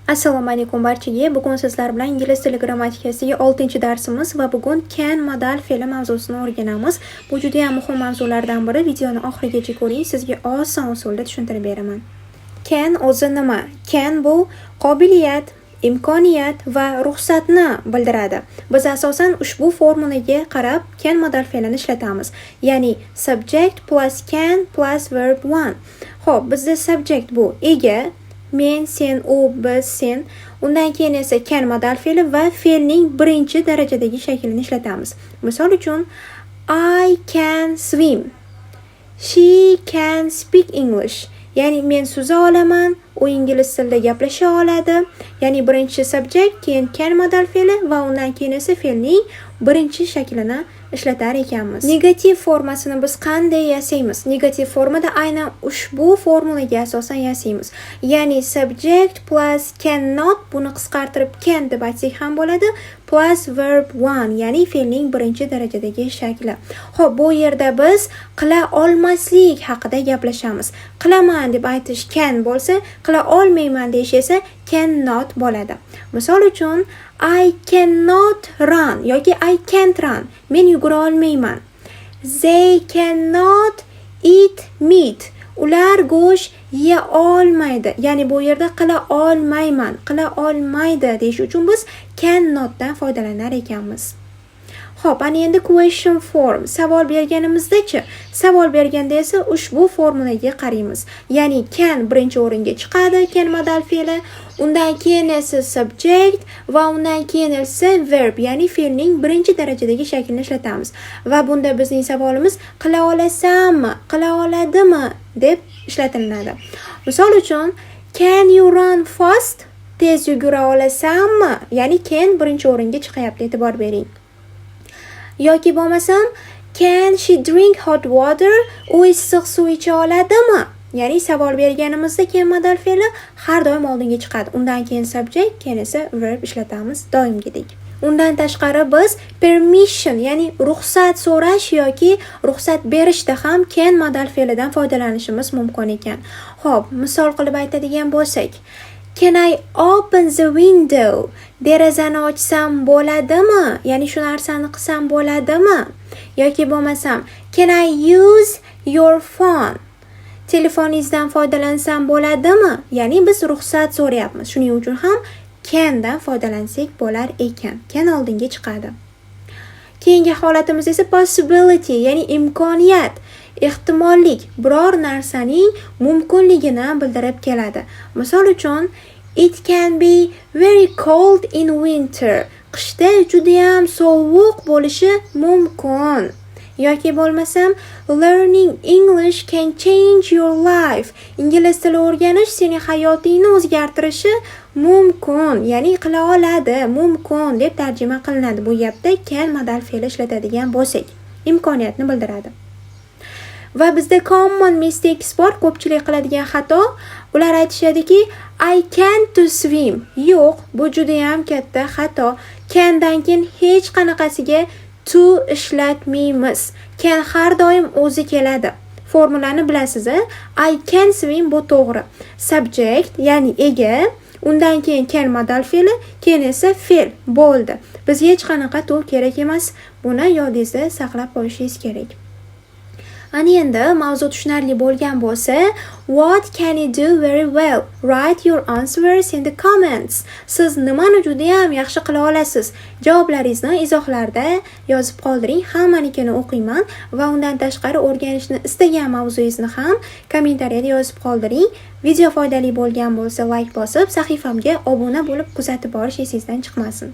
Assalomu alaykum barchaga. Bugun sizlar bilan ingliz tili grammatikasiga 6-darsimiz va bugun can modal fe'li mavzusini o'rganamiz. Bu juda ham muhim mavzulardan biri. Videoni oxirigacha ko'ring, sizga oson usulda tushuntirib beraman. Can o'zi nima? Can bu qobiliyat, imkoniyat va ruxsatni bildiradi. Biz asosan ushbu formulaga qarab can modal fe'lini ishlatamiz. Ya'ni subject plus can plus verb 1. Xo'p, bizda subject bu ega, men, sen, u, biz, sen. Undan keyin esa can modal fe'li va fe'lning birinchi darajadagi shaklini ishlatamiz. Misol uchun I can swim. She can speak English. Ya'ni men suza olaman, u ingliz tilida gaplasha oladi. Ya'ni birinchi subject, keyin can modal fe'li va undan keyin esa fe'lning birinchi shaklini ishlatar ekanmiz. Negativ formasini biz qanday yasaymiz? Negativ formada aynan ushbu formulaga asosan yasaymiz. Ya'ni subject plus cannot, buni qisqartirib can deb aytsak ham bo'ladi, plus verb 1, ya'ni fe'lning birinchi darajadagi shakli. Xo'p, bu yerda biz qila olmaslik haqida gaplashamiz. Qilaman deb aytish can bo'lsa, qila olmayman deyish esa cannot bo'ladi. Misol uchun I cannot run yoki I can't run. Men yugura olmayman. They cannot eat meat. Ular go'sht yeya olmaydi. Ya'ni bu yerda qila olmayman, qila olmaydi deyish uchun biz cannot dan foydalanar ekanmiz. Xo'p, ana endi question form. Savol berganimizda-chi? Savol berganda esa ushbu formulaga qaraymiz. Ya'ni can birinchi o'ringa chiqadi, can modal fe'li, undan keyin esa subject va undan keyin esa verb, ya'ni fe'lning birinchi darajadagi shaklini ishlatamiz. Va bunda bizning savolimiz qila olasanmi, qila oladimi deb ishlatiladi. Misol uchun can you run fast? Tez yugura olasanmi? Ya'ni can birinchi o'ringa chiqyapti, e'tibor bering. Yoki bo'lmasam can she drink hot water? U issiq suv icha oladimi? Ya'ni savol berganimizda can modal fe'li har doim oldinga chiqadi. Undan keyin subject, keyin esa verb ishlatamiz doimgidek. Undan tashqari biz permission, ya'ni ruxsat so'rash yoki ruxsat berishda ham can modal fe'lidan foydalanishimiz mumkin ekan. Xo'p, misol qilib aytadigan bo'lsak, can I open the window? Derazani ochsam bo'ladimi? Ya'ni shu narsani qilsam bo'ladimi? Yoki bo'lmasam can I use your phone? Telefoningizdan foydalansam bo'ladimi? Ya'ni biz ruxsat so'rayapmiz. Shuning uchun ham can dan foydalansak bo'lar ekan. Can oldinga chiqadi. Keyingi holatimiz esa possibility, ya'ni imkoniyat, ehtimollik, biror narsaning mumkinligini bildirib keladi. Misol uchun it can be very cold in winter. Qishda juda ham sovuq bo'lishi mumkin. Yoki bo'lmasam learning English can change your life. Ingliz tili o'rganish sening hayotingni o'zgartirishi mumkin, ya'ni qila oladi, mumkin deb tarjima qilinadi. Bu gapda can modal fe'li ishlatadigan bo'lsak, imkoniyatni bildiradi. Va bizda common mistakes bor, ko'pchilik qiladigan xato. Ular aytishadiki I can't to swim. Yo'q, bu juda ham katta xato. Can dan keyin hech qanaqasiga to ishlatmaymiz. Can har doim o'zi keladi. Formulani bilasiz, I can swim bu to'g'ri. Subject, ya'ni ega, undan keyin can modal fe'li, keyin esa fe'l bo'ldi. Bizga hech qanaqa to kerak emas. Buni yodingizda saqlab qo'yishingiz kerak. Ana endi mavzu tushunarli bo'lgan bo'lsa, what can you do very well? Write your answers in the comments. Siz nimani juda ham yaxshi qila olasiz? Javoblaringizni izohlarda yozib qoldiring. Hammanikini o'qiyman va undan tashqari o'rganishni istagan mavzuyingizni ham kommentariyada yozib qoldiring. Video foydali bo'lgan bo'lsa like bosib, sahifamga obuna bo'lib kuzatib borish esingizdan chiqmasin.